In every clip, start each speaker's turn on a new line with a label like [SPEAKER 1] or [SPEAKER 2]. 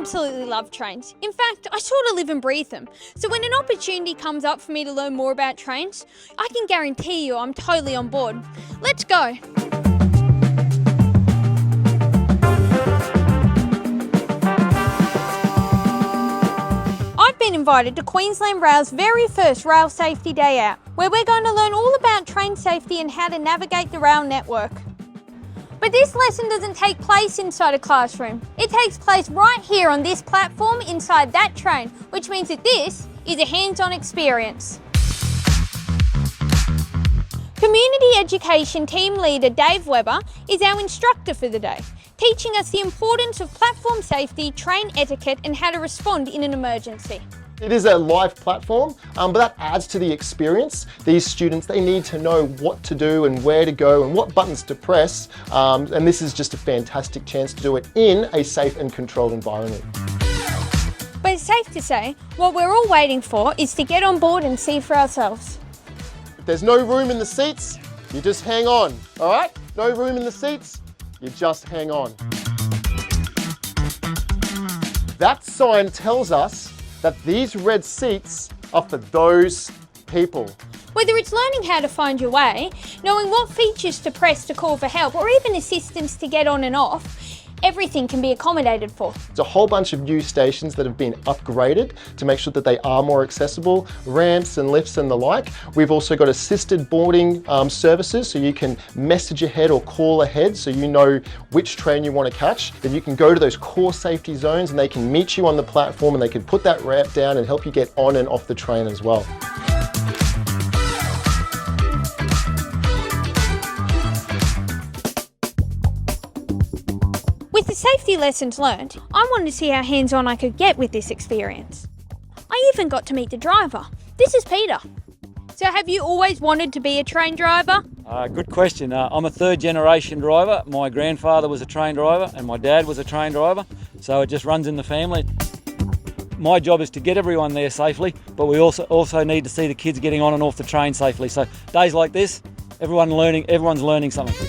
[SPEAKER 1] absolutely love trains. In fact, I sort of live and breathe them. So when an opportunity comes up for me to learn more about trains, I can guarantee you I'm totally on board. Let's go. I've been invited to Queensland Rail's very first Rail Safety Day Out, where we're going to learn all about train safety and how to navigate the rail network. But this lesson doesn't take place inside a classroom. It takes place right here on this platform inside that train, which means that this is a hands-on experience. Community Education Team Leader Dave Webber is our instructor for the day, teaching us the importance of platform safety, train etiquette and how to respond in an emergency.
[SPEAKER 2] It is a live platform, but that adds to the experience. These students, they need to know what to do and where to go and what buttons to press. And this is just a fantastic chance to do it in a safe and controlled environment.
[SPEAKER 1] But it's safe to say, what we're all waiting for is to get on board and see for ourselves.
[SPEAKER 2] If there's no room in the seats, you just hang on, all right? No room in the seats, you just hang on. That sign tells us that these red seats are for those people.
[SPEAKER 1] Whether it's learning how to find your way, knowing what features to press to call for help, or even assistance to get on and off, everything can be accommodated for.
[SPEAKER 2] There's a whole bunch of new stations that have been upgraded to make sure that they are more accessible, ramps and lifts and the like. We've also got assisted boarding services, so you can message ahead or call ahead so you know which train you want to catch. Then you can go to those core safety zones and they can meet you on the platform and they can put that ramp down and help you get on and off the train as well.
[SPEAKER 1] With the safety lessons learned, I wanted to see how hands-on I could get with this experience. I even got to meet the driver. This is Peter. So have you always wanted to be a train driver?
[SPEAKER 3] Good question. I'm a third generation driver. My grandfather was a train driver and my dad was a train driver, so it just runs in the family. My job is to get everyone there safely, but we also need to see the kids getting on and off the train safely. So days like this, everyone's learning something.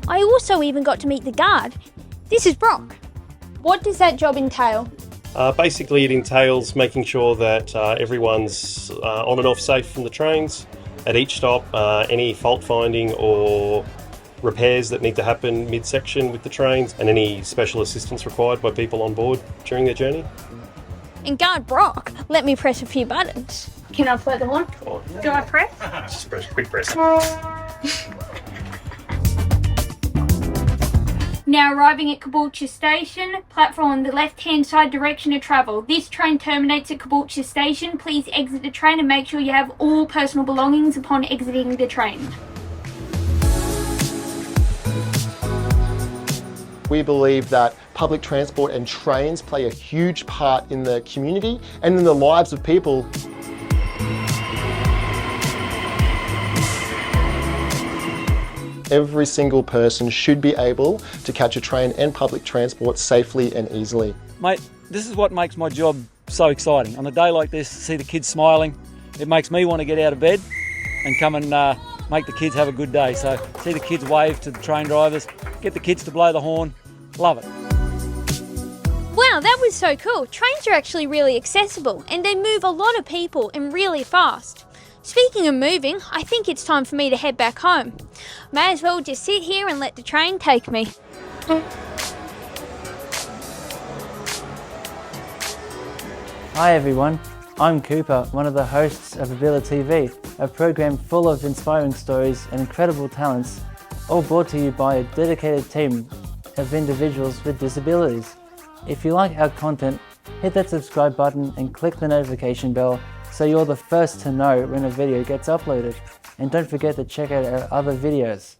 [SPEAKER 1] I also even got to meet the guard. This is Brock. What does that job entail?
[SPEAKER 4] Basically, it entails making sure that everyone's on and off safe from the trains at each stop, any fault finding or repairs that need to happen mid-section with the trains, and any special assistance required by people on board during their journey.
[SPEAKER 1] And guard Brock let me press a few buttons. Can I flick them on?
[SPEAKER 4] Oh, yeah.
[SPEAKER 1] Do I press?
[SPEAKER 4] Just press, quick press.
[SPEAKER 1] Now arriving at Caboolture Station, platform on the left-hand side, direction of travel. This train terminates at Caboolture Station. Please exit the train and make sure you have all personal belongings upon exiting the train.
[SPEAKER 2] We believe that public transport and trains play a huge part in the community and in the lives of people. Every single person should be able to catch a train and public transport safely and easily.
[SPEAKER 3] Mate, this is what makes my job so exciting. On a day like this, see the kids smiling, it makes me want to get out of bed and come and make the kids have a good day. So see the kids wave to the train drivers, get the kids to blow the horn, love it.
[SPEAKER 1] Wow, that was so cool. Trains are actually really accessible and they move a lot of people and really fast. Speaking of moving, I think it's time for me to head back home. May as well just sit here and let the train take me.
[SPEAKER 5] Hi everyone, I'm Cooper, one of the hosts of AbiliTV, a program full of inspiring stories and incredible talents, all brought to you by a dedicated team of individuals with disabilities. If you like our content, hit that subscribe button and click the notification bell so you're the first to know when a video gets uploaded. And don't forget to check out our other videos.